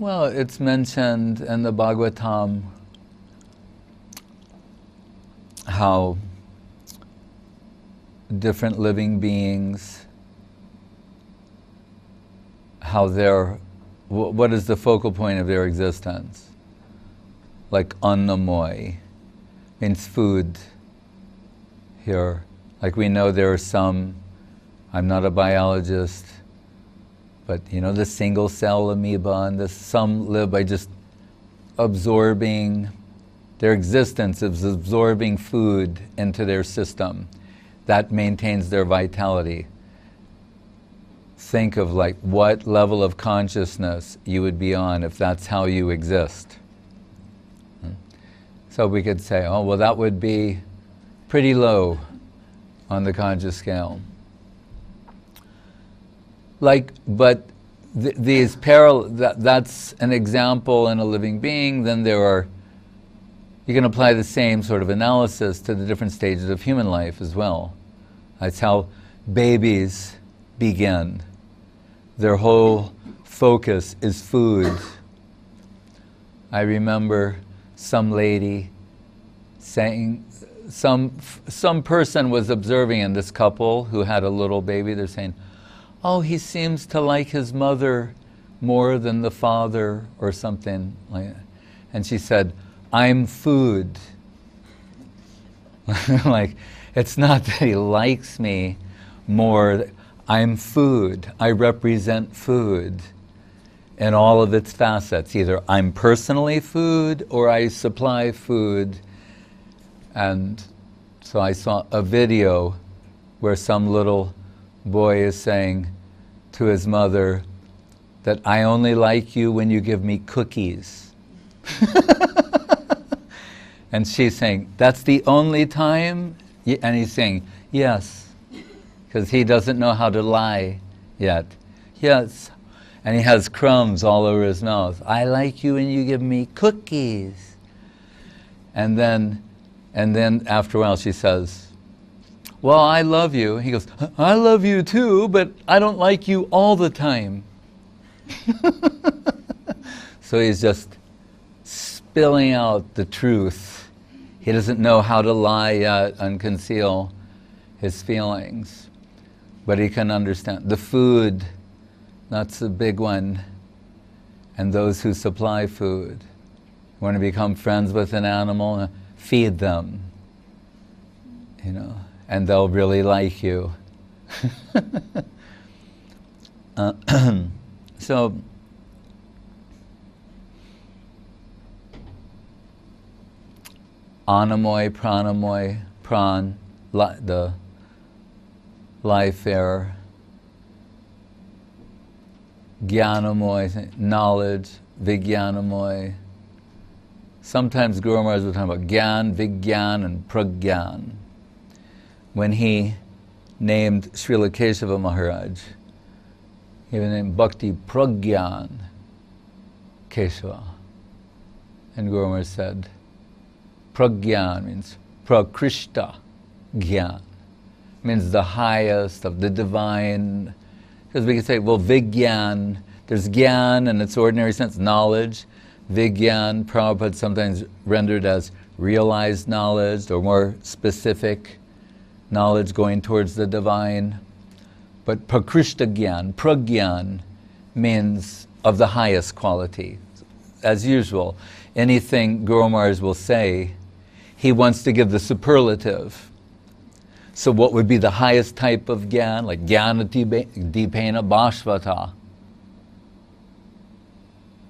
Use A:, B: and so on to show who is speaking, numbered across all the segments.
A: Well, it's mentioned in the Bhagavatam how different living beings, how what is the focal point of their existence? Like annamoy, means food here. Like we know there are some, I'm not a biologist, but you know, the single cell amoeba, and some live by just absorbing, their existence is absorbing food into their system. That maintains their vitality. Think of like what level of consciousness you would be on if that's how you exist. So we could say, oh, well, that would be pretty low on the conscious scale. Like, but these that's an example in a living being. Then you can apply the same sort of analysis to the different stages of human life as well. That's how babies begin. Their whole focus is food. I remember some lady saying, some person was observing in this couple who had a little baby, they're saying, oh, he seems to like his mother more than the father, or something like that. And she said, I'm food. Like, it's not that he likes me more, I'm food. I represent food in all of its facets. Either I'm personally food or I supply food. And so I saw a video where some little boy is saying to his mother that I only like you when you give me cookies. And she's saying, that's the only time? And he's saying, yes, because he doesn't know how to lie yet. Yes. And he has crumbs all over his mouth. I like you when you give me cookies. And then after a while she says, well, I love you. He goes, I love you too, but I don't like you all the time. So he's just spilling out the truth. He doesn't know how to lie yet and conceal his feelings. But he can understand. The food, that's the big one. And those who supply food. You want to become friends with an animal, feed them. You know, and they'll really like you. So, anamoy, pranamoy, the life air, gyanamoy, knowledge, vijnanamoy. Sometimes Guru Maharaj will talk about gyan, vigyan, and pragyan. When he named Srila Keshava Maharaj, he was named Bhakti Pragyan Keshava. And Guru Maharaj said, Pragyan means Prakrishta Gyan, means the highest of the divine. Because we can say, well, Vigyan, there's Gyan in its ordinary sense, knowledge. Vigyan, Prabhupada sometimes rendered as realized knowledge, or more specific knowledge going towards the divine. But Prakrishta Gyan, Pragyan, means of the highest quality. As usual, anything Guru Maharaj will say, he wants to give the superlative. So what would be the highest type of Gyan? Like Jnana Dipena Bhashvata,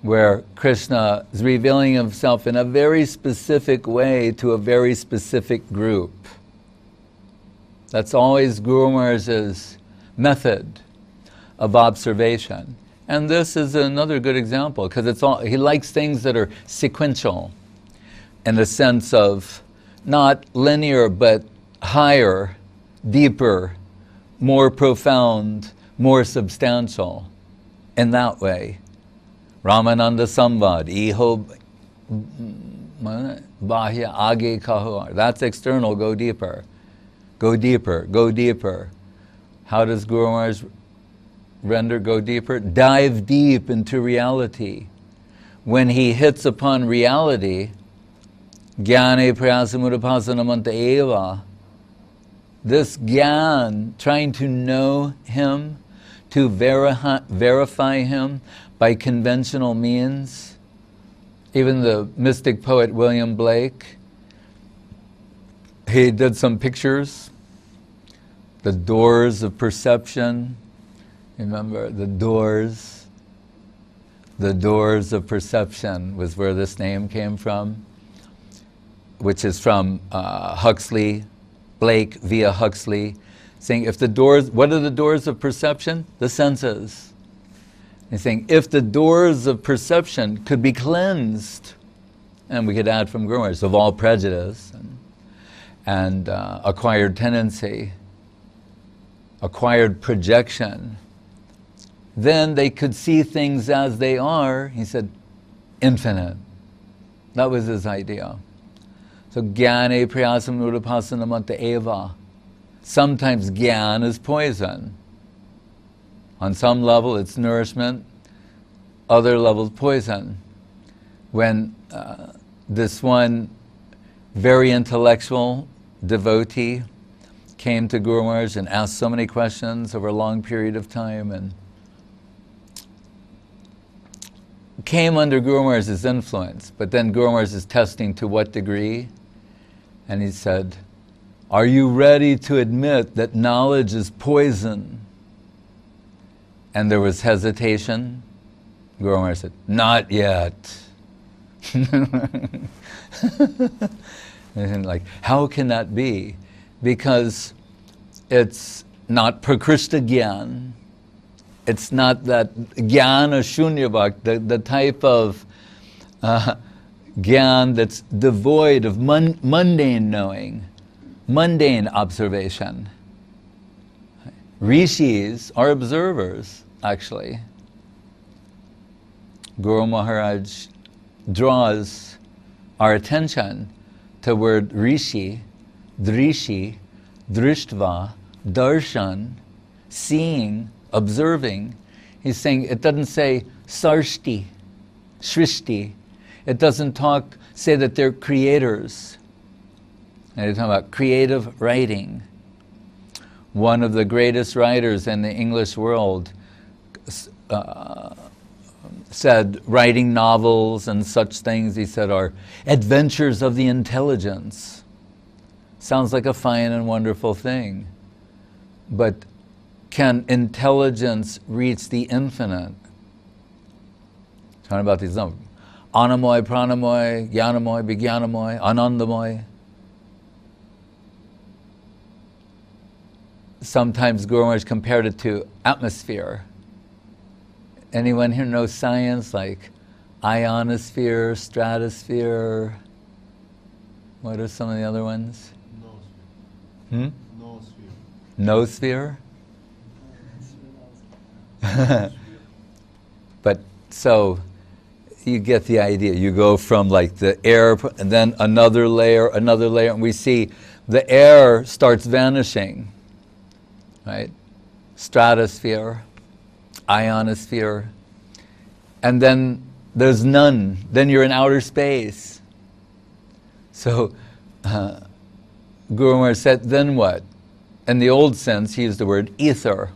A: where Krishna is revealing himself in a very specific way to a very specific group. That's always Guru Maharaj's method of observation. And this is another good example, because he likes things that are sequential, in the sense of not linear, but higher, deeper, more profound, more substantial, in that way. Ramananda Samvad, Iho Bahya Age Kaho. That's external, go deeper. Go deeper, go deeper. How does Guru Maharaj render go deeper? Dive deep into reality. when he hits upon reality, Jnane prayasamudapassanamanta eva, this Gyan, trying to know him, to verify him by conventional means. Even the mystic poet William Blake, he did some pictures, the doors of perception. Remember, the doors of perception was where this name came from, which is from Huxley, Blake via Huxley, saying if the doors, what are the doors of perception? The senses. He's saying if the doors of perception could be cleansed, and we could add from Guru Maharaj, of all prejudice and acquired tendency, acquired projection, then they could see things as they are, he said, infinite. That was his idea. So Jnane prayasam nudapassanamanta eva. Sometimes Gyan is poison. On some level it's nourishment, other levels poison. When this one very intellectual devotee came to Guru Maharaj and asked so many questions over a long period of time and came under Guru Maharaj's influence, but then Guru Maharaj is testing to what degree, and he said, are you ready to admit that knowledge is poison? And there was hesitation. Guru Maharaj said, not yet. And like, how can that be? Because it's not prakrishta gyan. It's not that jnana shunyavak, the type of gyan that's devoid of mundane knowing, mundane observation. Rishis are observers, actually. Guru Maharaj draws our attention to word rishi, drishi, drishtva, darshan, seeing, observing. He's saying, it doesn't say sarshti, shrishti. It doesn't say that they're creators. And he's talking about creative writing. One of the greatest writers in the English world said writing novels and such things, he said, are adventures of the intelligence. Sounds like a fine and wonderful thing. But can intelligence reach the infinite? Talking about these numbers. Anamoy, pranamoy, gyanamoy, vigyanamoy, anandamoy. Sometimes Guru Maharaj compared it to atmosphere. Anyone here know science, like ionosphere, stratosphere? What are some of the other ones?
B: Noosphere.
A: Noosphere? But so you get the idea. You go from like the air, and then another layer, and we see the air starts vanishing, right? Stratosphere, ionosphere, and then there's none. Then you're in outer space. So Guru Maharaj said, then what? In the old sense, he used the word ether.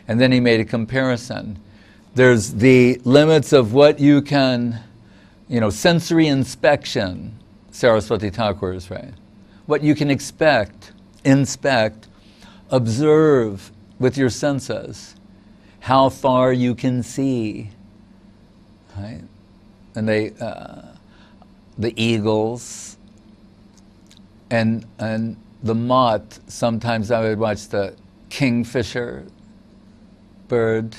A: And then he made a comparison. There's the limits of what you can, sensory inspection, Saraswati Thakur's, right? What you can inspect, observe with your senses, how far you can see, right? And the eagles, and the moth, sometimes I would watch the kingfisher bird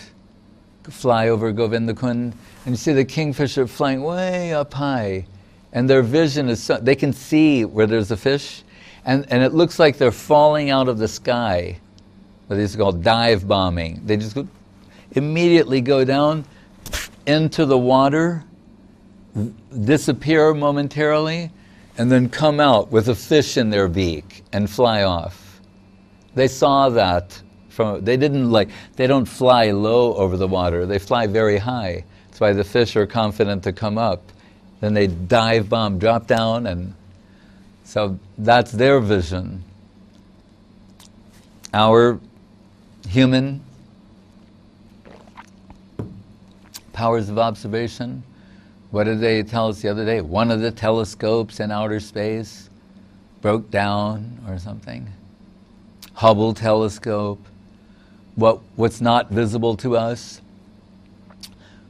A: fly over Govindakund, and you see the kingfisher flying way up high, and their vision is they can see where there's a fish, and it looks like they're falling out of the sky. What is called dive bombing. They just immediately go down into the water, disappear momentarily, and then come out with a fish in their beak and fly off. They saw that. They don't fly low over the water, they fly very high. That's why the fish are confident to come up. Then they dive bomb, drop down, and so that's their vision. Our human powers of observation, what did they tell us the other day? One of the telescopes in outer space broke down or something. Hubble telescope. What's not visible to us?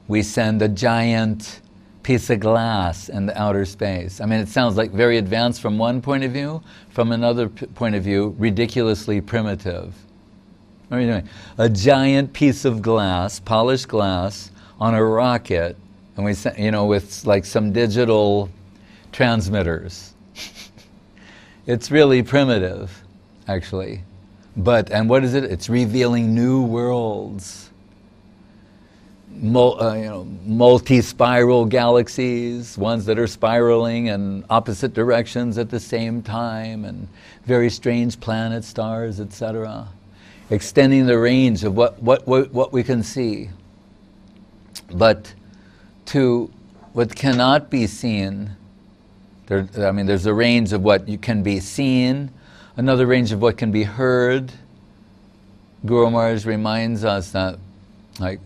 A: We send a giant piece of glass in the outer space. I mean, it sounds like very advanced from one point of view, from another point of view, ridiculously primitive. What are you doing? A giant piece of glass, polished glass, on a rocket, and we send, with like some digital transmitters. It's really primitive, actually. And what is it? It's revealing new worlds. Multi-spiral galaxies, ones that are spiraling in opposite directions at the same time, and very strange planets, stars, etc. Extending the range of what we can see. But to what cannot be seen, there's a range of what you can be seen, another range of what can be heard. Guru Maharaj reminds us that, like,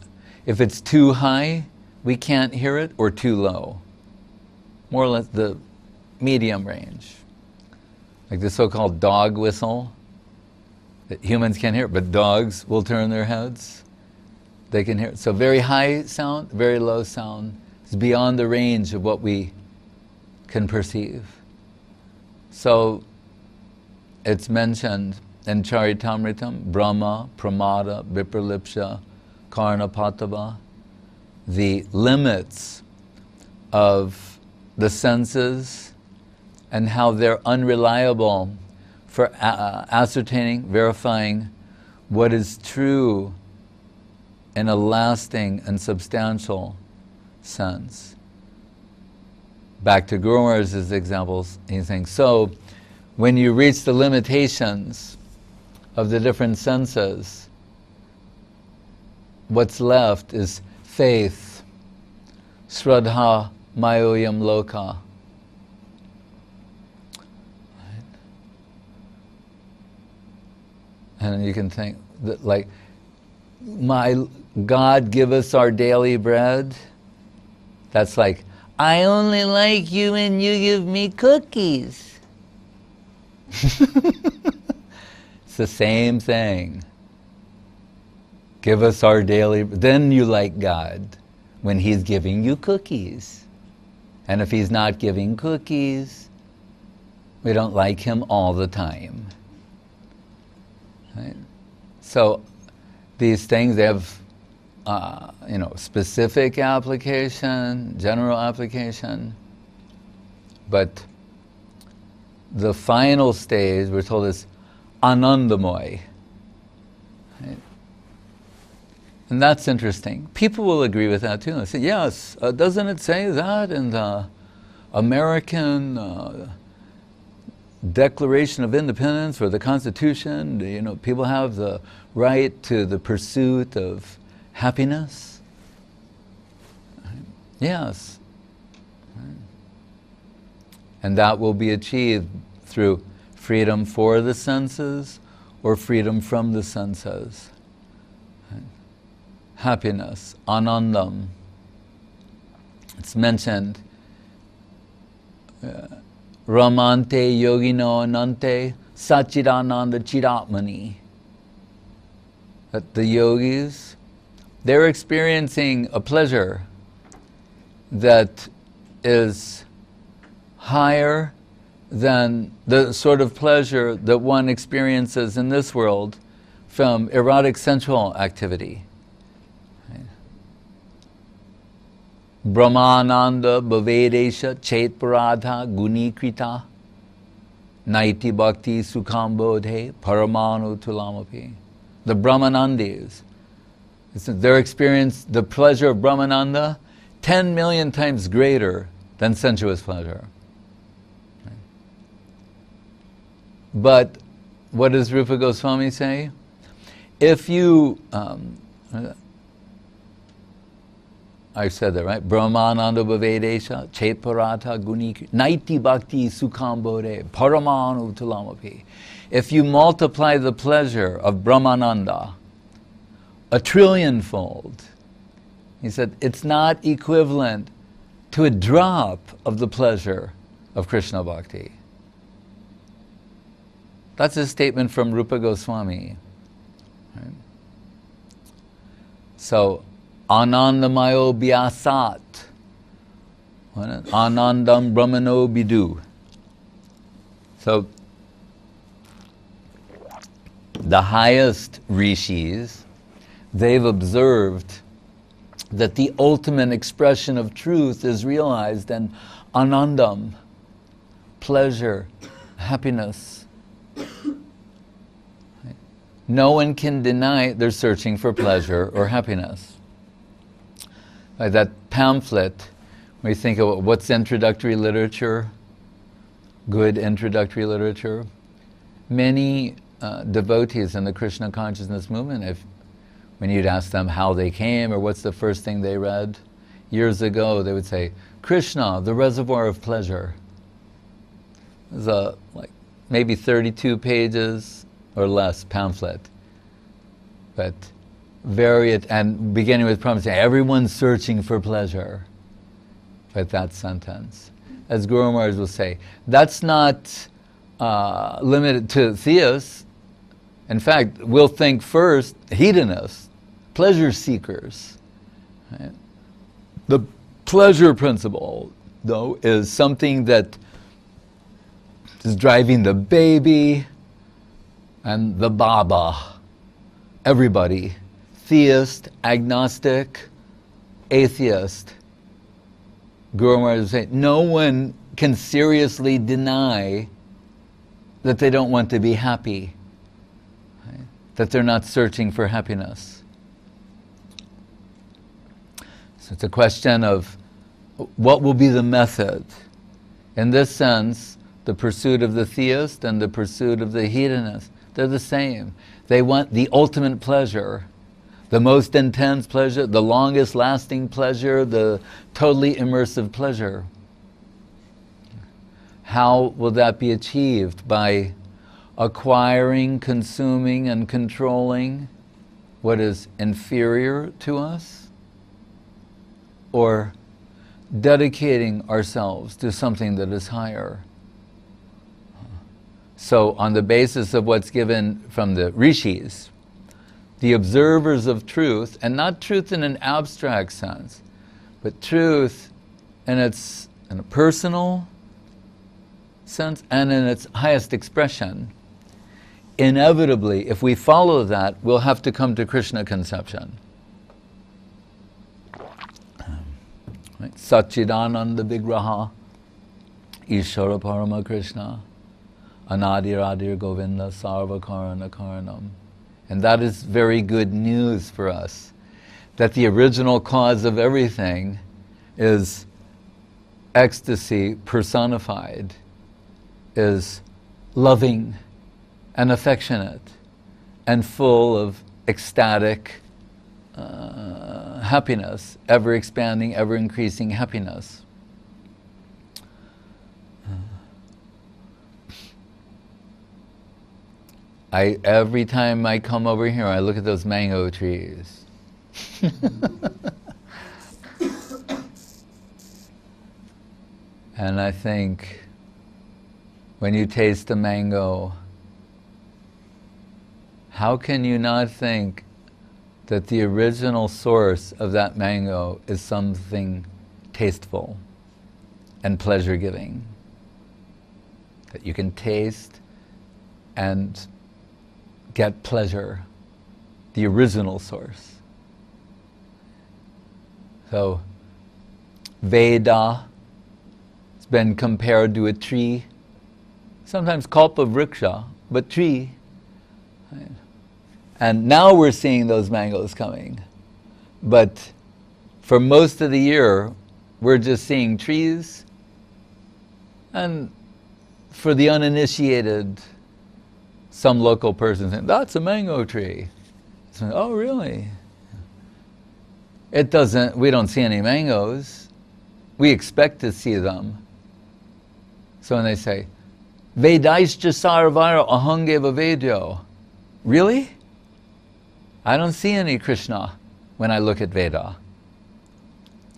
A: if it's too high, we can't hear it, or too low. More or less the medium range. Like the so-called dog whistle, that humans can't hear, but dogs will turn their heads. They can hear it. So very high sound, very low sound is beyond the range of what we can perceive. So it's mentioned in Charitamritam, Brahma, Pramada, Vipralipsha, Karnapatava, the limits of the senses and how they're unreliable for ascertaining, verifying what is true in a lasting and substantial sense. Back to Guru Maharaj's examples, he's saying, so when you reach the limitations of the different senses, what's left is faith, Shraddha Mayoyam Loka. And you can think that, like, my God, give us our daily bread. That's like, I only like you when you give me cookies. It's the same thing. Give us our daily, then you like God when He's giving you cookies. And if He's not giving cookies, we don't like Him all the time. Right? So these things, they have specific application, general application, but the final stage, we're told, is anandamoy. Right? And that's interesting. People will agree with that too. They say, yes, doesn't it say that in the American Declaration of Independence or the Constitution? People have the right to the pursuit of happiness. Right? Yes. Right. And that will be achieved through freedom for the senses or freedom from the senses. Right? Happiness, anandam. It's mentioned, Ramante yogino anante sachidananda chidatmani. That the yogis, they're experiencing a pleasure that is higher than the sort of pleasure that one experiences in this world from erotic sensual activity. Right? Brahmananda bhavedesha chetparadha gunikrita naiti bhakti sukhambodhe paramanu tulamapi. The Brahmanandis, their experience, the pleasure of Brahmananda, 10 million times greater than sensuous pleasure. Right? But what does Rupa Goswami say? If you I said that, right? Brahmananda bhavedesha, chetparata guni, naiti bhakti sukhambore, paramanu tulamapi. If you multiply the pleasure of Brahmananda 1,000,000,000-fold, he said, it's not equivalent to a drop of the pleasure of Krishna Bhakti. That's a statement from Rupa Goswami. Right? So, Anandamayo Vyasat, Anandam Brahmano Bidu. So, the highest rishis, they've observed that the ultimate expression of truth is realized in anandam, pleasure, happiness. No one can deny they're searching for pleasure or happiness. Like that pamphlet, when you think of what's introductory literature, good introductory literature, many devotees in the Krishna consciousness movement, when you'd ask them how they came or what's the first thing they read, years ago they would say, Krishna, the reservoir of pleasure. It was a maybe 32 pages or less pamphlet, but and beginning with promising everyone's searching for pleasure. But that sentence, as Guru Maharaj will say, that's not limited to theists. In fact, we'll think first hedonists, pleasure seekers. Right? The pleasure principle, though, is something that is driving the baby and the Baba, everybody, theist, agnostic, atheist. Guru Maharaj would say, no one can seriously deny that they don't want to be happy, right? That they're not searching for happiness. So it's a question of what will be the method. In this sense, the pursuit of the theist and the pursuit of the hedonist, they're the same. They want the ultimate pleasure, the most intense pleasure, the longest lasting pleasure, the totally immersive pleasure. How will that be achieved? By acquiring, consuming, and controlling what is inferior to us? Or dedicating ourselves to something that is higher? So, on the basis of what's given from the rishis, the observers of truth, and not truth in an abstract sense, but truth in a personal sense and in its highest expression, inevitably, if we follow that, we'll have to come to Krishna conception. Right? Satchidananda Vigraha, Ishvara Parama Krishna, Anadiradir Govinda Sarva Karana Karanam. And that is very good news for us, that the original cause of everything is ecstasy personified, is loving and affectionate and full of ecstatic happiness, ever expanding, ever increasing happiness. Every time I come over here, I look at those mango trees. And I think, when you taste the mango, how can you not think that the original source of that mango is something tasteful and pleasure-giving? That you can taste and get pleasure, the original source. So, Veda has been compared to a tree, sometimes kalpa vriksha, but tree. And now we're seeing those mangoes coming. But for most of the year, we're just seeing trees. And for the uninitiated, some local person saying, that's a mango tree. So, oh, really? It doesn't, we don't see any mangoes. We expect to see them. So when they say, Vedaischa sarvara ahangeva Vedyo. Really? I don't see any Krishna when I look at Veda.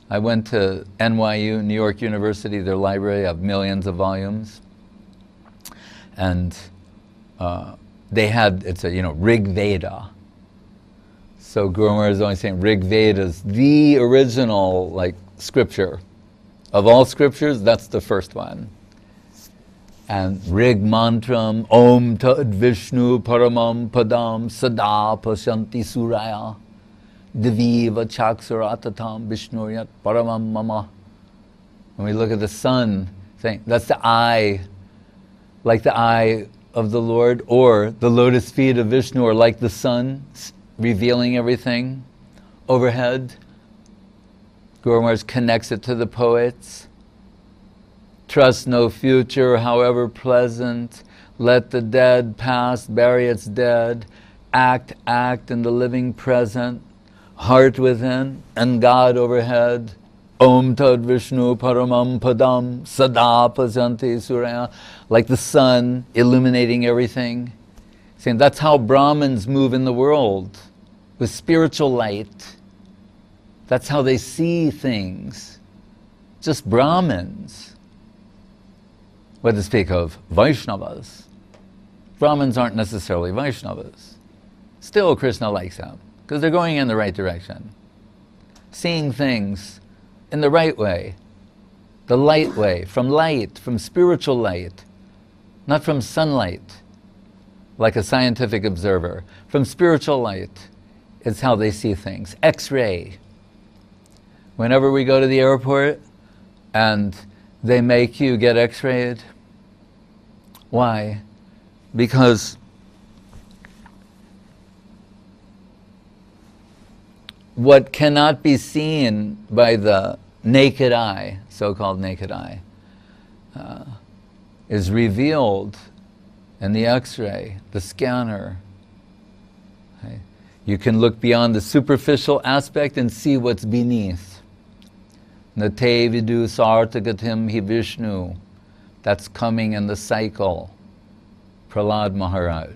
A: I went to NYU, New York University, their library of millions of volumes. And they had, it's a, Rig Veda. So Guru Maharaj is only saying Rig Veda is the original, scripture. Of all scriptures, that's the first one. And Rig Mantram, Om Tad Vishnu Paramam Padam Sada Pasyanti Suraya Diviva Chaksuratatam Vishnuyat Paramam Mama. When we look at the sun, saying that's the eye, like the eye of the Lord, or the lotus feet of Vishnu, or like the sun, revealing everything overhead. Guru Maharaj connects it to the poets. Trust no future, however pleasant. Let the dead past bury its dead. Act in the living present. Heart within and God overhead. Om Tad Vishnu Paramam Padam Sada Pasanti Suraya. Like the sun illuminating everything. Saying that's how Brahmins move in the world. With spiritual light. That's how they see things. Just Brahmins. What to speak of Vaishnavas. Brahmins aren't necessarily Vaishnavas. Still Krishna likes them, because they're going in the right direction. Seeing things in the right way. The light way, from spiritual light. Not from sunlight, like a scientific observer. From spiritual light, it's how they see things. X-ray. Whenever we go to the airport and they make you get x-rayed. Why? Because what cannot be seen by the naked eye, so-called naked eye, is revealed in the x-ray, the scanner. Okay? You can look beyond the superficial aspect and see what's beneath. Nate vidu sartagatim hi Vishnu. That's coming in the cycle. Prahlad Maharaj.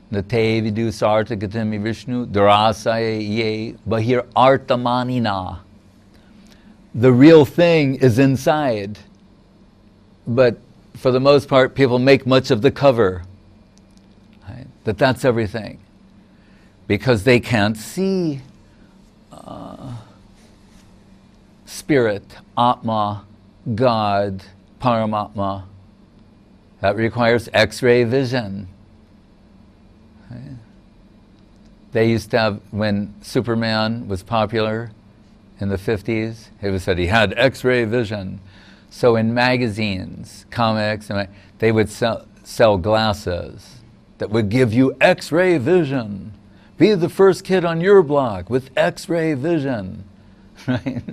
A: Nate vidu sartagatim hi Vishnu. Darasaye ye bahir artamanina. The real thing is inside. But for the most part, people make much of the cover. Right? That's everything. Because they can't see Spirit, Atma, God, Paramatma. That requires X-ray vision. Okay. They used to have, when Superman was popular in the 50s, it was said he had X-ray vision. So in magazines, comics, they would sell glasses that would give you X-ray vision. Be the first kid on your block with X-ray vision, right?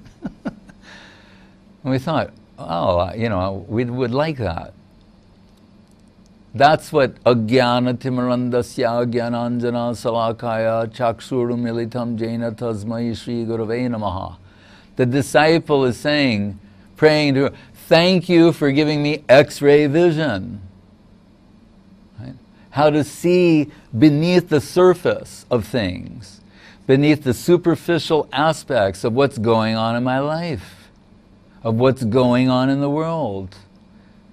A: And we thought, oh, we would like that. That's what Ajnana Timarandasya Jnananjana Salakaya Chakshuru Militam Jaina Tasmai Shri Gurave Namaha. The disciple is saying, praying to her, thank you for giving me X-ray vision. Right? How to see beneath the surface of things, beneath the superficial aspects of what's going on in my life, of what's going on in the world,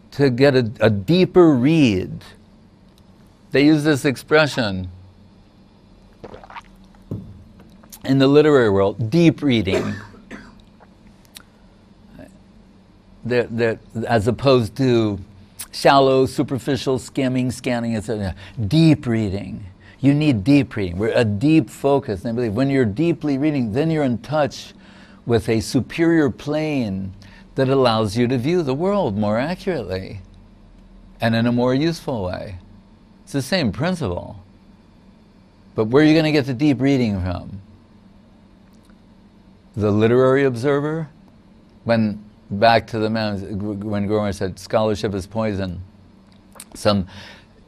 A: to get a deeper read. They use this expression in the literary world, deep reading. As opposed to shallow, superficial, scanning, etc. Deep reading. You need deep reading. We're a deep focus. And I believe when you're deeply reading, then you're in touch with a superior plane that allows you to view the world more accurately and in a more useful way. It's the same principle. But where are you going to get the deep reading from? The literary observer? Back to the man, when Guru Maharaj said scholarship is poison, some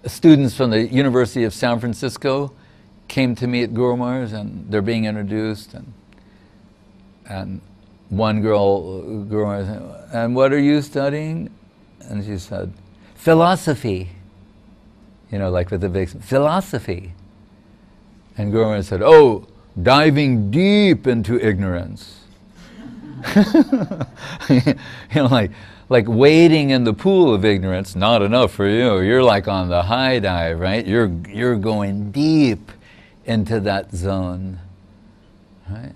A: students from the University of San Francisco came to meet Guru Maharaj, and they're being introduced, and one girl, Guru Maharaj said, "And what are you studying?" And she said, "Philosophy." You know, like with the big philosophy. And Guru Maharaj said, "Oh, diving deep into ignorance." You know, like wading in the pool of ignorance, not enough for you. You're like on the high dive, right? You're going deep into that zone, right?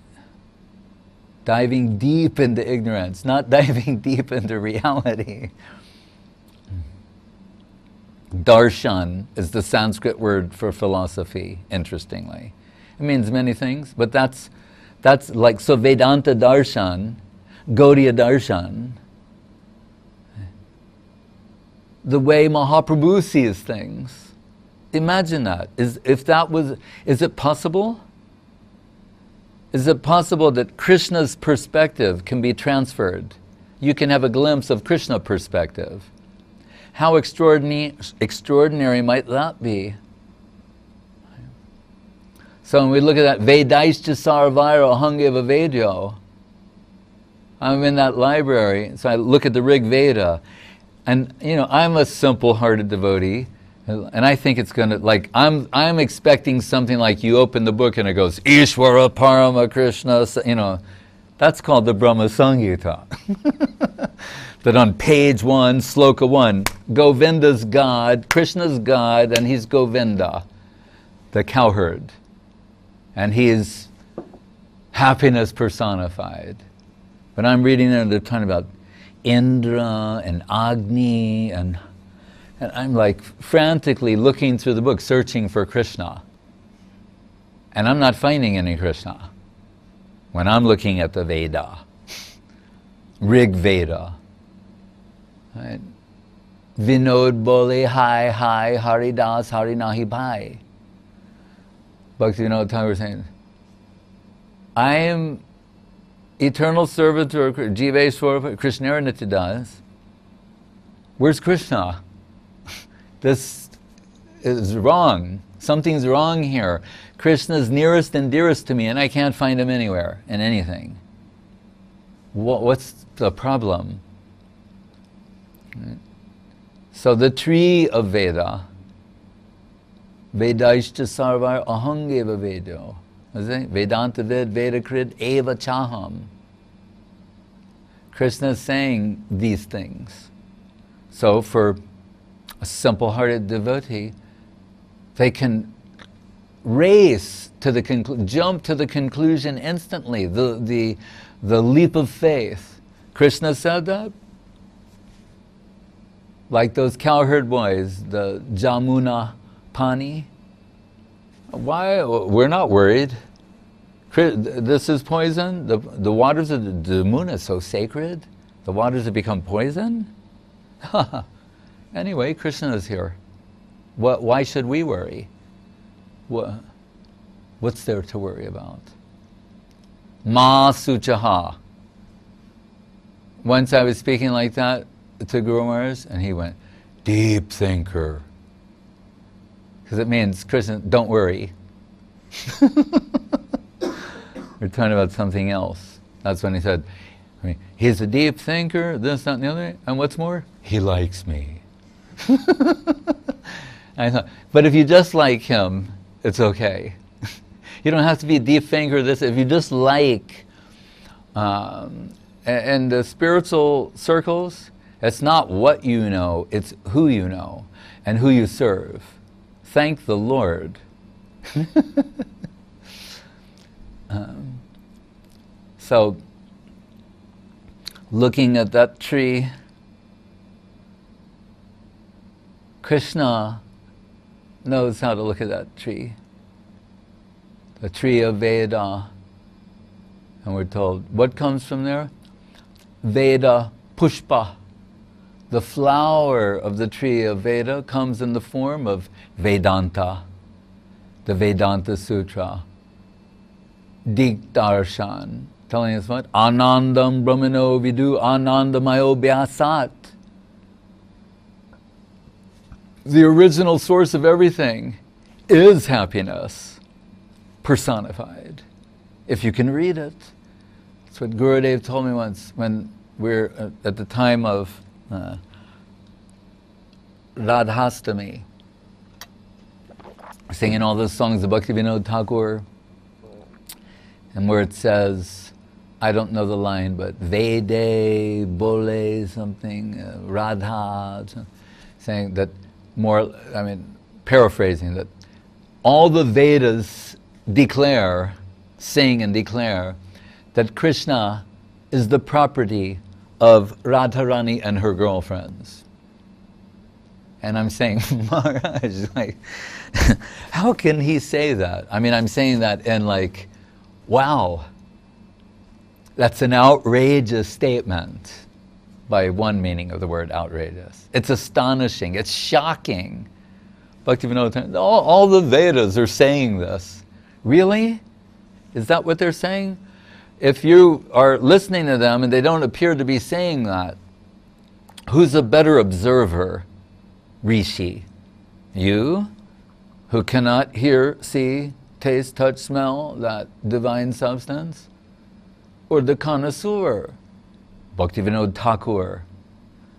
A: Diving deep into ignorance, not diving deep into reality. Darshan is the Sanskrit word for philosophy, interestingly. It means many things, but that's like, so Vedanta Darshan, Gaudiya Darshan, the way Mahaprabhu sees things. Imagine that. Is it possible? Is it possible that Krishna's perspective can be transferred? You can have a glimpse of Krishna perspective. How extraordinary might that be? So when we look at that, Vedaishcha sarvaira ahangeva vedyo, I'm in that library, so I look at the Rig Veda, and I'm a simple-hearted devotee, and I think it's going to, like, I'm expecting something like you open the book and it goes, Ishvara Parama Krishna, that's called the Brahma Samhita. That on page 1, sloka 1, Govinda's God, Krishna's God, and he's Govinda, the cowherd. And he is happiness personified. But I'm reading there and they're talking about Indra and Agni, and I'm like frantically looking through the book, searching for Krishna. And I'm not finding any Krishna when I'm looking at the Veda, Rig Veda. Right? Vinod bole hi hi Haridas Harinahi bhai. Bhaktivinoda Thakur was saying, I am eternal servant or Jiveswara, Krishnara Nityadas. Where's Krishna? This is wrong. Something's wrong here. Krishna's nearest and dearest to me, and I can't find him anywhere, in anything. What's the problem? Right. So the tree of Veda, Vedaishcha sarvar ahangeva vedo. Vedanta vid vedakrit eva chaham. Krishna is saying these things. So for a simple-hearted devotee, they can race to the jump to the conclusion instantly, the leap of faith. Krishna said that. Like those cowherd boys, the Jamuna Pani. Why? We're not worried. This is poison. The waters of the Jamuna are so sacred. The waters have become poison. Anyway, Krishna is here. Why should we worry? What's there to worry about? Ma Suchaha. Once I was speaking like that to Guru Maharaj, and he went, deep thinker. Because it means, Krishna, don't worry. We're talking about something else. That's when he said, he's a deep thinker, this, that, and the other, and what's more, he likes me. I thought, but if you just like him, it's okay. You don't have to be a deep thinker, if you just like, in the spiritual circles, it's not what you know, it's who you know and who you serve. Thank the Lord. So, looking at that tree, Krishna knows how to look at that tree. The tree of Veda. And we're told, what comes from there? Veda Pushpa. The flower of the tree of Veda comes in the form of Vedanta, the Vedanta Sutra. Dikdarshan, telling us what? Anandam Brahmano Vidu Anandamayo Vyasat. The original source of everything is happiness. personified. If you can read it. That's what Gurudev told me once when we're at the time of Radhastami, singing all those songs of Bhaktivinoda Thakur, and where it says, I don't know the line, but Vede, Bole, something, Radha, saying that paraphrasing, that all the Vedas sing and declare that Krishna is the property of Radharani and her girlfriends. And I'm saying, Maharaj, like, how can he say that? I mean, I'm saying that in like, wow, that's an outrageous statement by one meaning of the word outrageous. It's astonishing, it's shocking. Bhaktivinoda, all the Vedas are saying this. Really? Is that what they're saying? If you are listening to them and they don't appear to be saying that, who's a better observer, Rishi? You, who cannot hear, see, taste, touch, smell that divine substance? Or the connoisseur, Bhaktivinoda Thakur?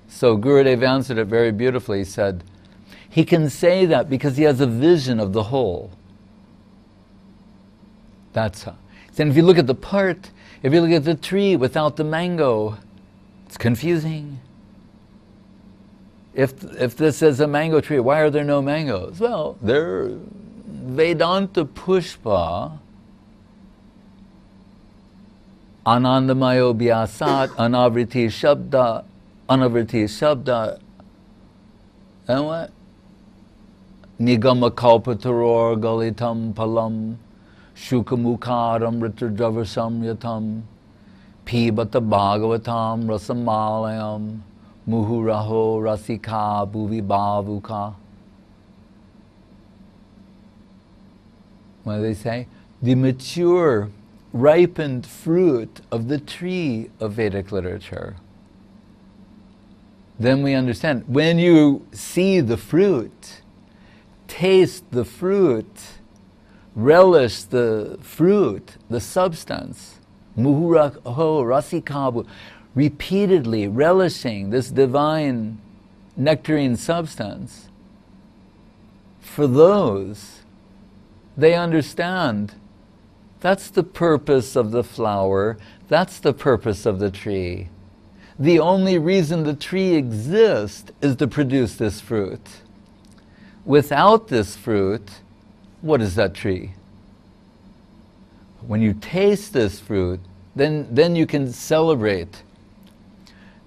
A: So Gurudev answered it very beautifully. He said, he can say that because he has a vision of the whole. That's how. Then if you look at the part, if you look at the tree without the mango, it's confusing. If this is a mango tree, why are there no mangoes? Well, they're Vedanta Pushpa, Anandamayo Vyasat, Anavriti Shabda, and what? Nigama Kalpataror Galitam Palam, Shukamukaram Ritrajavasam Yatam, Pibata Bhagavatam Rasamalayam, Muhuraho Rasika Bhuvi Bhavuka. What do they say? The mature, ripened fruit of the tree of Vedic literature. Then we understand. When you see the fruit, taste the fruit, relish the fruit, the substance, muhuraho rasikabu, repeatedly relishing this divine nectarine substance, for those, they understand that's the purpose of the flower, that's the purpose of the tree. The only reason the tree exists is to produce this fruit. Without this fruit, what is that tree? When you taste this fruit, then you can celebrate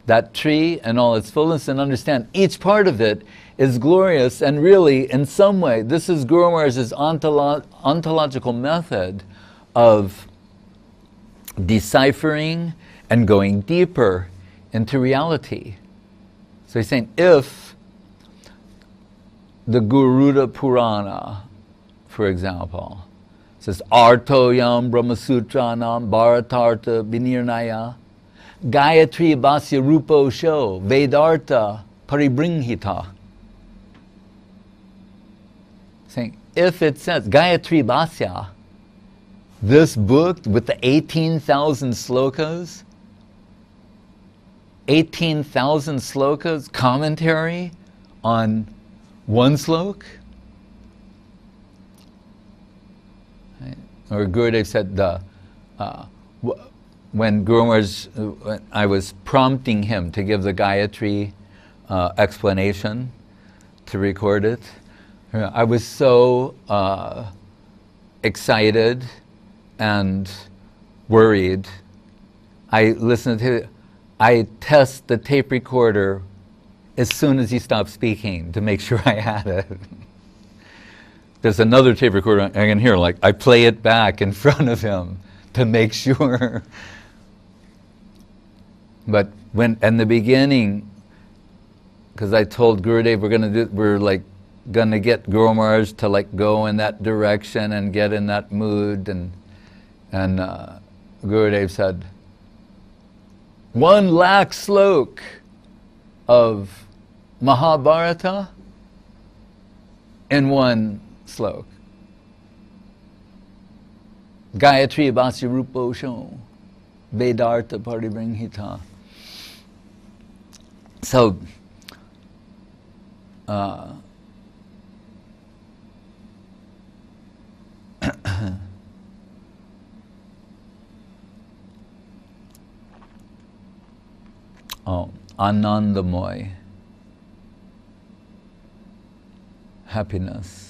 A: that tree and all its fullness and understand each part of it is glorious, and really, in some way, this is Guru Maharaj's ontological method of deciphering and going deeper into reality. So he's saying, if the Garuda Purana, for example, says Artoyam Brahmasutranam Bharatartha Vinirnaya Gayatri Basya Rupo Sho Vedartha Paribringhita. Saying, if it says Gayatri Basya, this book with the 18,000 slokas, 18,000 slokas, commentary on one slok. Right? Or Gurudev said, when Guru Maharaj, I was prompting him to give the Gayatri explanation, to record it, I was so excited and worried. I listened to, I test the tape recorder as soon as he stopped speaking to make sure I had it. There's another tape recorder I can hear, like I play it back in front of him to make sure. But when, in the beginning, because I told Gurudev we're like gonna get Guru Maharaj to like go in that direction and get in that mood, and Gurudev said, 1 lakh slok of Mahabharata in one slok. Gayatri Basi Rupo Sho, Vedartha Paribringhita. So, Anandamoy, happiness.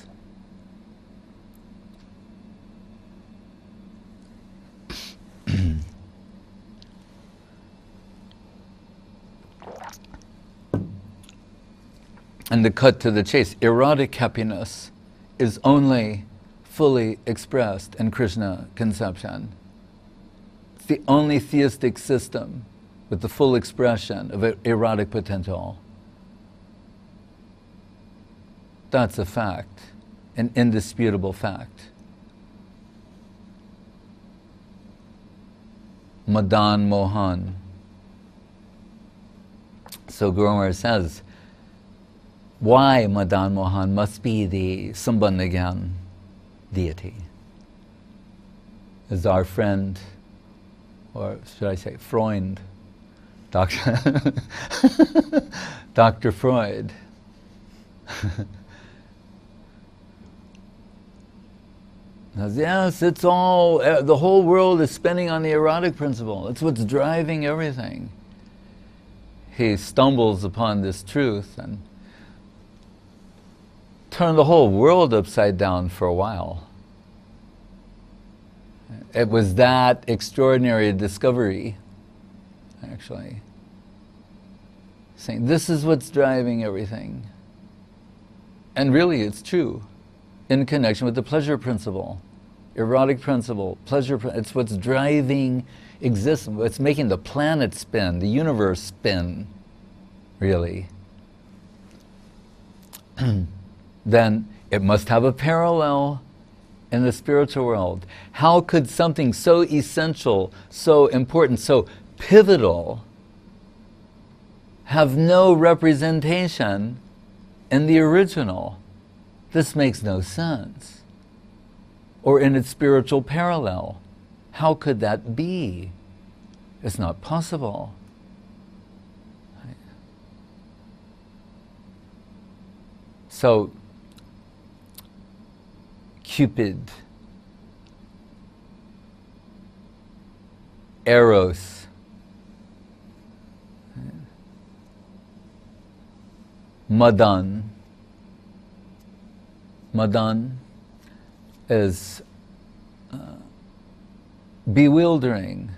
A: And to cut to the chase, erotic happiness is only fully expressed in Krishna conception. It's the only theistic system with the full expression of erotic potential. That's a fact, an indisputable fact. Madan Mohan. So Guru Maharaj says, why Madan Mohan must be the Sambandhagyan deity? Is our friend, or should I say Freund, Dr. Freud. Says, yes, it's all, the whole world is spinning on the erotic principle. It's what's driving everything. He stumbles upon this truth and turned the whole world upside down for a while. It was that extraordinary discovery, actually, saying this is what's driving everything. And really it's true, in connection with the pleasure principle, erotic principle, it's what's driving existence, it's making the planet spin, the universe spin, really. Then it must have a parallel in the spiritual world. How could something so essential, so important, so pivotal have no representation in the original? This makes no sense. Or in its spiritual parallel. How could that be? It's not possible. So, Cupid, Eros, Madan. Madan is bewildering.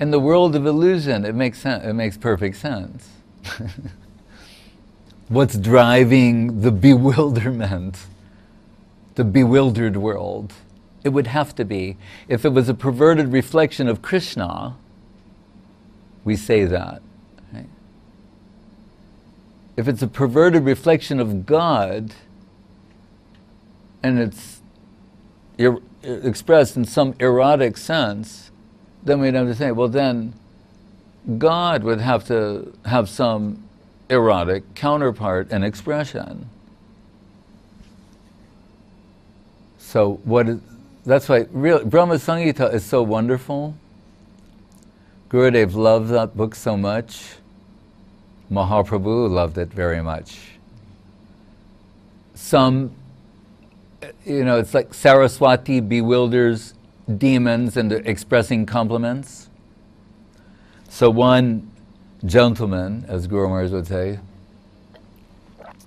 A: In the world of illusion, it makes sense. It makes perfect sense. What's driving the bewilderment? The bewildered world. It would have to be. If it was a perverted reflection of Krishna, we say that. Right? If it's a perverted reflection of God, and it's expressed in some erotic sense, then we'd have to say, well then, God would have to have some erotic counterpart and expression. So that's why Brahma Samhita is so wonderful. Gurudev loved that book so much. Mahaprabhu loved it very much. It's like Saraswati bewilders demons into expressing compliments. So one gentleman, as Guru Maharaj would say,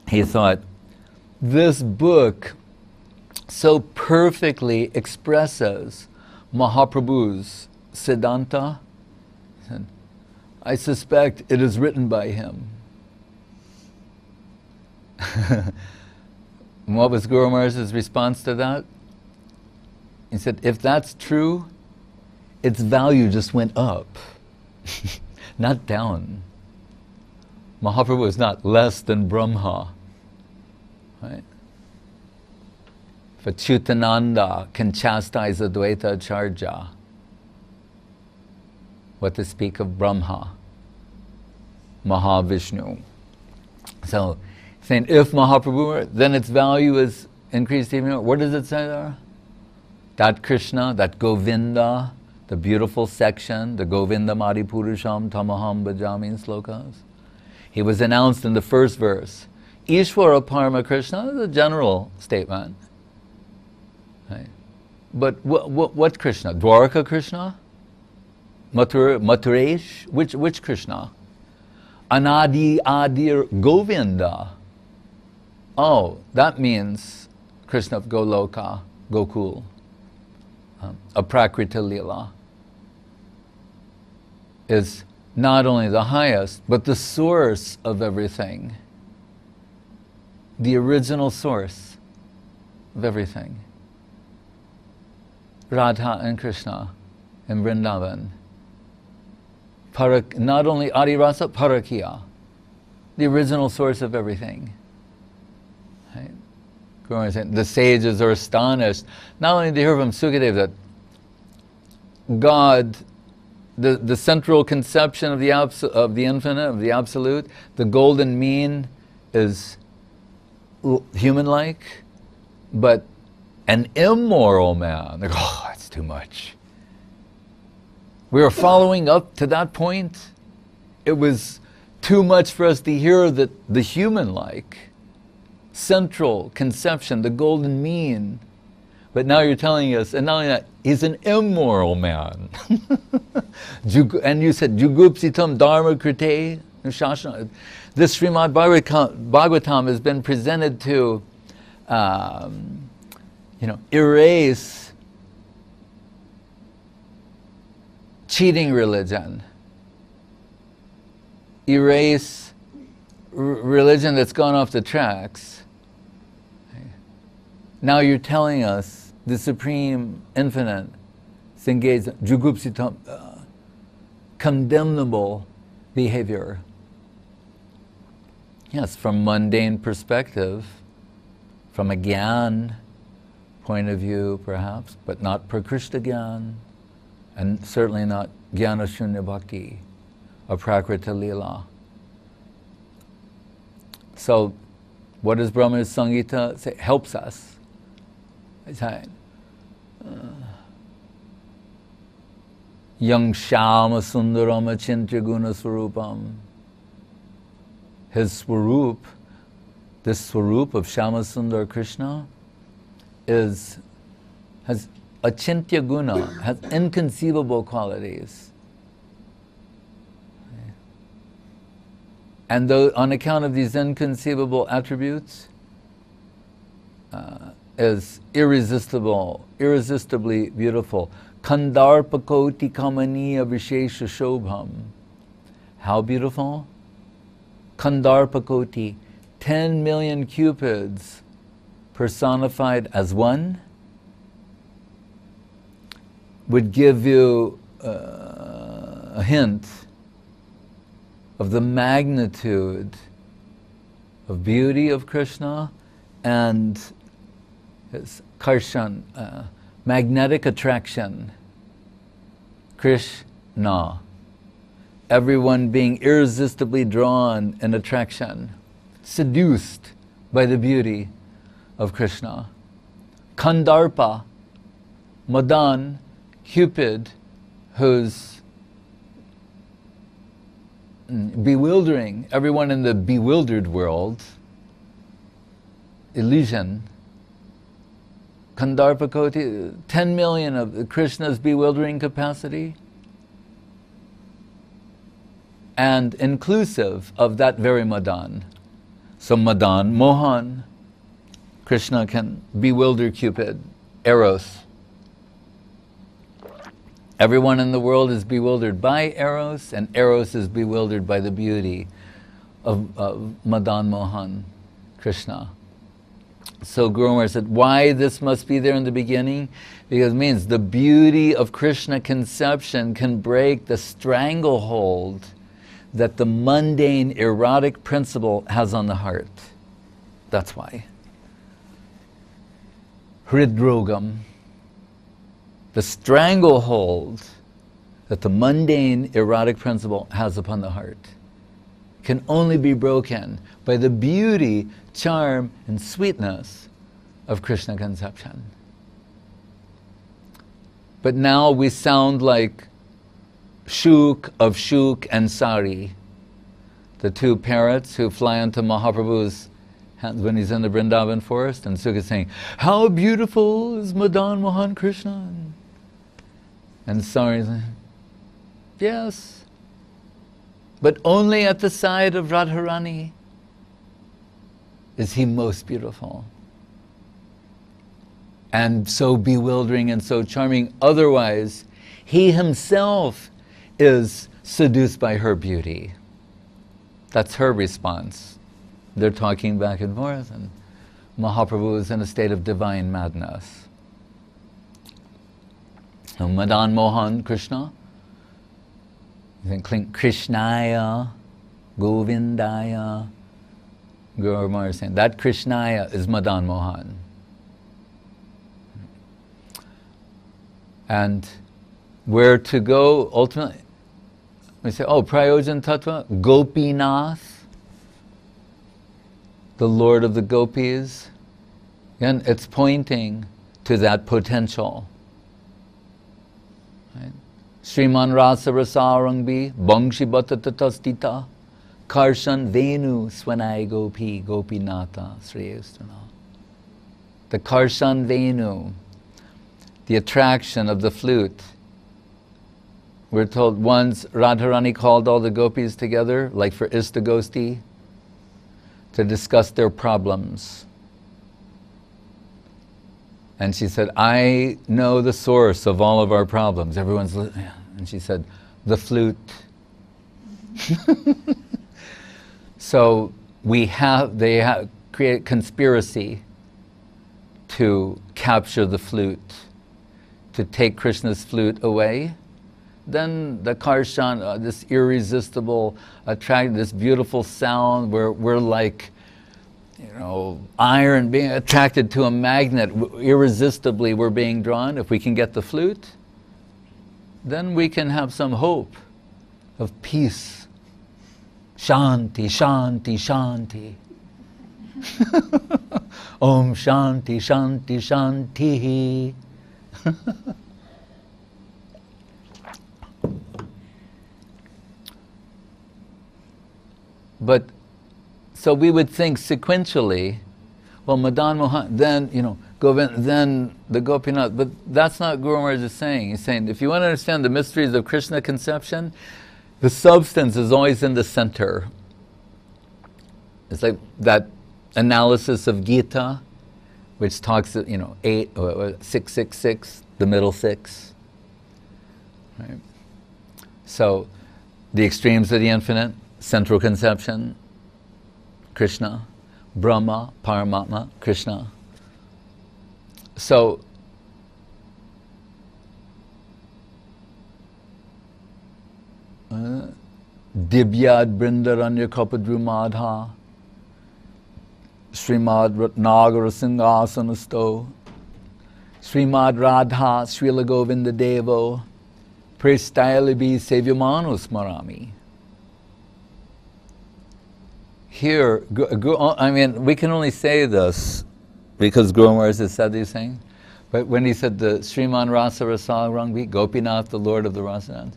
A: he thought, this book so perfectly expresses Mahaprabhu's Siddhanta. I suspect it is written by him. And what was Guru Maharaj's response to that? He said, if that's true, its value just went up, not down. Mahaprabhu is not less than Brahma, right? If Achyutananda can chastise Advaita Acharya, what to speak of Brahma, Mahavishnu. So, saying if Mahaprabhu, then its value is increased even more. What does it say there? That Krishna, that Govinda, the beautiful section, the Govinda Madi Purusham Tamaham Bhajami slokas. He was announced in the first verse. Ishvara Parama Krishna is a general statement. Right? But what Krishna? Dwarka Krishna? Mathuresh? Which Krishna? Anadi Adir Govinda. Oh, that means Krishna of Goloka, Gokul, Aprakrita Lila, is not only the highest, but the source of everything. The original source of everything. Radha and Krishna in Vrindavan. Not only Adirasa, Parakiya, the original source of everything. Right? The sages are astonished, not only to hear from Sukadev that God, the central conception of the infinite, of the absolute, the golden mean is human-like, but an immoral man. They go, oh, that's too much. We were following up to that point. It was too much for us to hear that the human-like central conception, the golden mean. But now you're telling us, and not only that, he's an immoral man. And you said, Jugupsitam Dharma Krite Shashana. This Srimad Bhagavatam has been presented to, erase cheating religion, erase religion that's gone off the tracks. Now you're telling us the Supreme Infinite is engaged in jugupsitam, condemnable behavior. Yes, from mundane perspective, from a Gyan point of view perhaps, but not Prakrishta Gyan, and certainly not Jnana Shunya Bhakti or Prakrita Lila. So, what does Brahma Samhita say? Helps us. Yang Shama Sundaram Achintya Guna Swarupam. His Swarup, this Swarup of Shama Sundar Krishna, has Achintya Guna, has inconceivable qualities. And though, on account of these inconceivable attributes, is irresistibly beautiful. Kandarpakoti kamaniya vishesha shobham. How beautiful? Kandarpakoti, 10 million Cupids personified as one, would give you a hint of the magnitude of beauty of Krishna and his karshan, magnetic attraction. Krishna. Everyone being irresistibly drawn in attraction, seduced by the beauty of Krishna. Kandarpa, Madan, Cupid, who's bewildering everyone in the bewildered world, illusion. Kandarpakoti, 10 million of Krishna's bewildering capacity, and inclusive of that very Madan. So Madan, Mohan, Krishna can bewilder Cupid, Eros. Everyone in the world is bewildered by Eros, and Eros is bewildered by the beauty of Madan Mohan, Krishna. So Guru Maharaj said, why this must be there in the beginning? Because it means the beauty of Krishna conception can break the stranglehold that the mundane erotic principle has on the heart. That's why. Hridrogam, the stranglehold that the mundane erotic principle has upon the heart, can only be broken by the beauty, charm, and sweetness of Krishna conception. But now we sound like Shuk of Shuk and Sari, the two parrots who fly onto Mahaprabhu's hands when he's in the Vrindavan forest, and Suk is saying, "How beautiful is Madan Mohan Krishna?" And Sari is saying, "Yes, but only at the side of Radharani is he most beautiful. And so bewildering and so charming. Otherwise, he himself is seduced by her beauty." That's her response. They're talking back and forth, and Mahaprabhu is in a state of divine madness. So Madan Mohan Krishna, you think Krishnaya, Govindaya, Guru Maharaj is saying that Krishnaya is Madan Mohan. And where to go ultimately, we say, oh, Prayojan Tattva, Gopinath, the Lord of the Gopis. Again, it's pointing to that potential. Right? Sriman Rasa Rasarangbi, Bangshi Bhattatatastita, Karshan Venu Swanai Gopi, Gopinata, Sriyastana. The Karshan Venu, the attraction of the flute. We're told once Radharani called all the gopis together, like for Istagosti, to discuss their problems. And she said, "I know the source of all of our problems." Everyone's and she said, "The flute." So they have create conspiracy to capture the flute, to take Krishna's flute away. Then the Karshan, this irresistible attraction, this beautiful sound, where we're like, iron being attracted to a magnet, irresistibly we're being drawn. If we can get the flute, then we can have some hope of peace. Shanti, Shanti, Shanti. Om Shanti, Shanti, Shanti. But, so we would think sequentially, well, Madan Mohan, then, Govind, then the Gopinath, but that's not what Guru Maharaj is saying. He's saying, if you want to understand the mysteries of Krishna conception, the substance is always in the center. It's like that analysis of Gita, which talks, 666, the middle six. Right? So, the extremes of the infinite, central conception, Krishna, Brahma, Paramatma, Krishna. So, Dibyad Brindaranya Kapadrumadha, Srimad Ratnagara Singhasanastho, Srimad Radha Srila Govinda Devo, Prestayalibi Sevyamano Smarami. Here, we can only say this because Guru Maharaj has said these things, but when he said the Sriman Rasa Rasarangbi, Gopinath, the Lord of the Rasadans,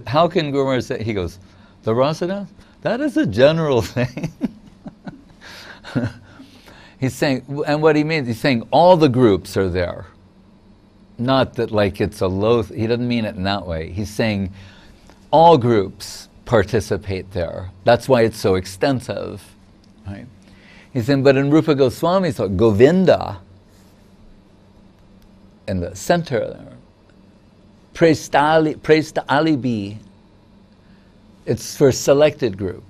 A: how can Guru Maharaj say, he goes, the Rasadans? That is a general thing. He's saying, and what he means, he's saying all the groups are there. Not that like it's a low, he doesn't mean it in that way. He's saying all groups participate there. That's why it's so extensive. Right? He's saying, but in Rupa Goswami's thought, Govinda, in the center there, Presta alibi, it's for a selected group.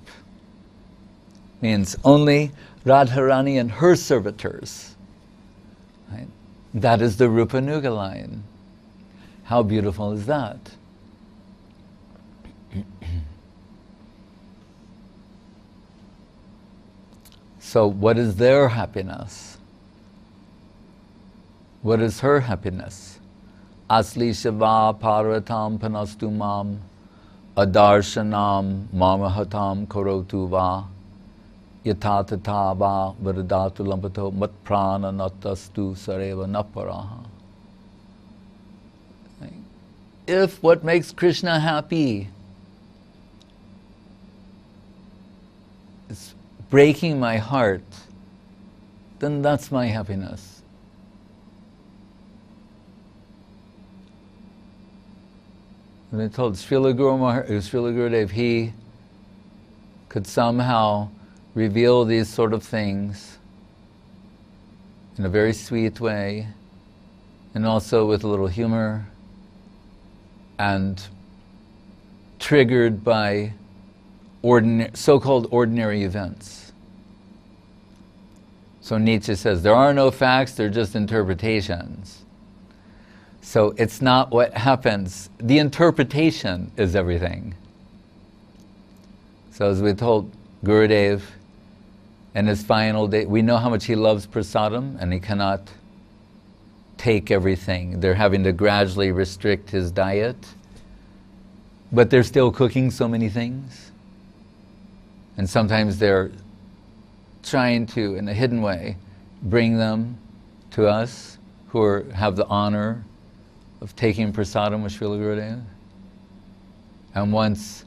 A: Means only Radharani and her servitors. Right? That is the Rupa Nuga line. How beautiful is that? So what is their happiness? What is her happiness? Asli Shiva Parvatam Panastu Mam Adarshanam Mamahatam Korotu Va Yatatata Va Varadatu Lampato Mat Prana Natastu Sareva Naparaha. if what makes Krishna happy is breaking my heart, then that's my happiness. And I told Srila Gurudev, he could somehow reveal these sort of things in a very sweet way, and also with a little humor, and triggered by so-called ordinary events. So Nietzsche says, there are no facts, they're just interpretations. So it's not what happens. The interpretation is everything. So as we told Gurudev in his final day, we know how much he loves prasadam, and he cannot take everything. They're having to gradually restrict his diet, but they're still cooking so many things. And sometimes they're trying to, in a hidden way, bring them to us who have the honor of taking prasadam with Srila Gurudev. And once,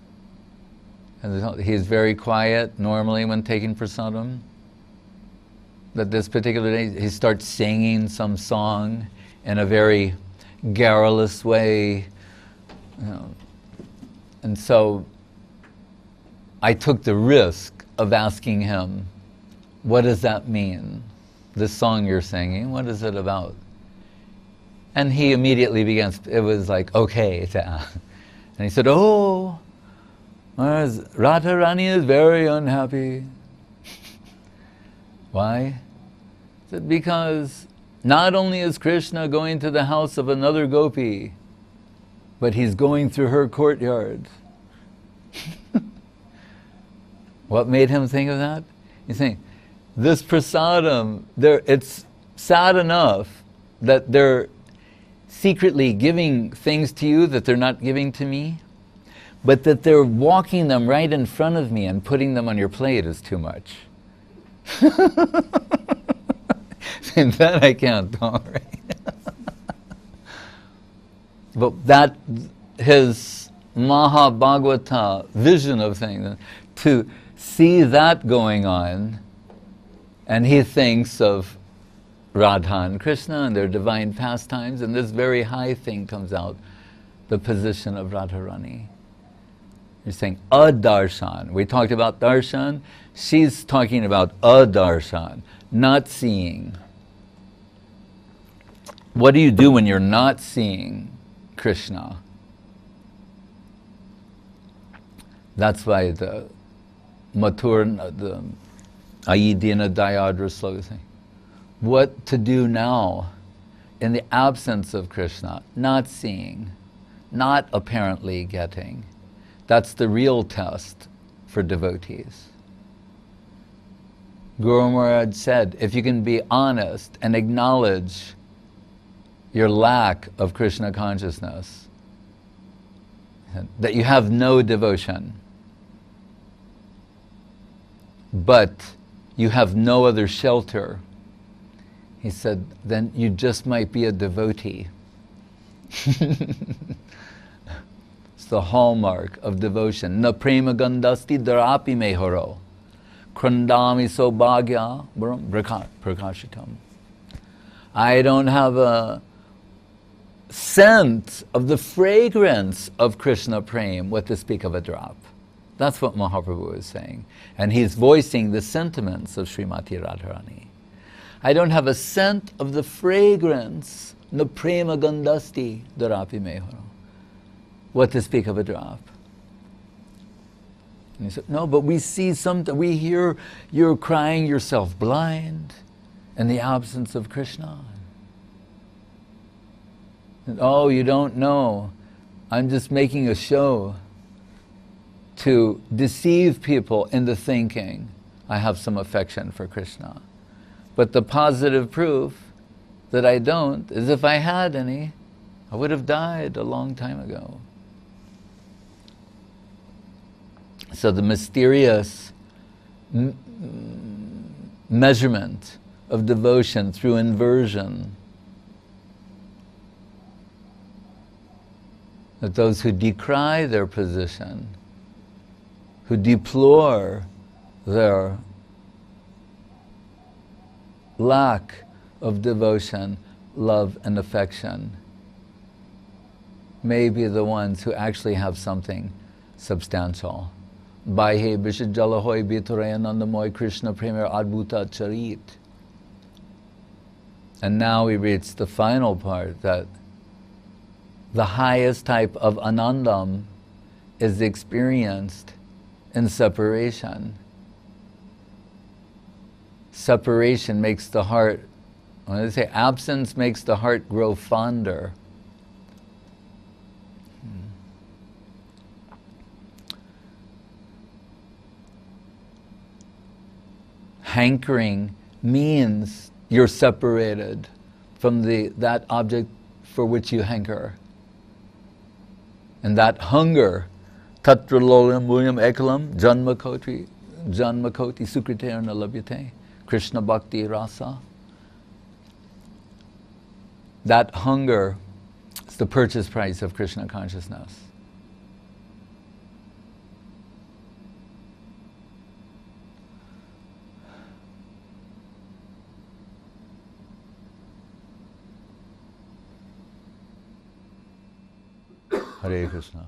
A: he's very quiet normally when taking prasadam, but this particular day he starts singing some song in a very garrulous way, you know. And so I took the risk of asking him, what does that mean? This song you're singing, what is it about? And he immediately began, it was like, okay to ask. And he said, oh, Radharani is very unhappy. Why? He said, because not only is Krishna going to the house of another gopi, but he's going through her courtyard. What made him think of that? He's saying, this prasadam, it's sad enough that they're secretly giving things to you that they're not giving to me, but that they're walking them right in front of me and putting them on your plate is too much. That I can't tolerate. But that, his Mahabhagavata vision of things, to see that going on, and he thinks of Radha and Krishna and their divine pastimes, and this very high thing comes out, the position of Radharani. You're saying a darshan. We talked about darshan. She's talking about a darshan, not seeing. What do you do when you're not seeing Krishna? That's why the Mathur, the Ayidina Dayadra sloka thing. What to do now in the absence of Krishna, not seeing, not apparently getting. That's the real test for devotees. Guru Maharaj said, if you can be honest and acknowledge your lack of Krishna consciousness, that you have no devotion, but you have no other shelter, he said, then you just might be a devotee. It's the hallmark of devotion. Na prema gandasti darapi mehoro. Krandami sobhagya prakashitam. I don't have a scent of the fragrance of Krishna prema, what to speak of a drop. That's what Mahaprabhu is saying. And he's voicing the sentiments of Srimati Radharani. I don't have a scent of the fragrance, na prema gandasti darapi mehoro. What to speak of a drop. And he said, no, but we see something, we hear you're crying yourself blind in the absence of Krishna. And, oh, you don't know. I'm just making a show to deceive people into thinking I have some affection for Krishna. But the positive proof that I don't is if I had any, I would have died a long time ago. So the mysterious measurement of devotion through inversion that those who decry their position, who deplore their lack of devotion, love, and affection, may be the ones who actually have something substantial. Baihe Bishajalahoy Bitarayanandamoy Krishna Premier Adbhuta Charit. And now we reach the final part, that the highest type of anandam is experienced in separation. Separation makes the heart, when they say absence makes the heart grow fonder. Hankering means you're separated from that object for which you hanker. And that hunger, tatra lolam muyam ekalam janmakoti sukriterna labhyate, Krishna bhakti rasa. That hunger is the purchase price of Krishna consciousness. Hare Krishna.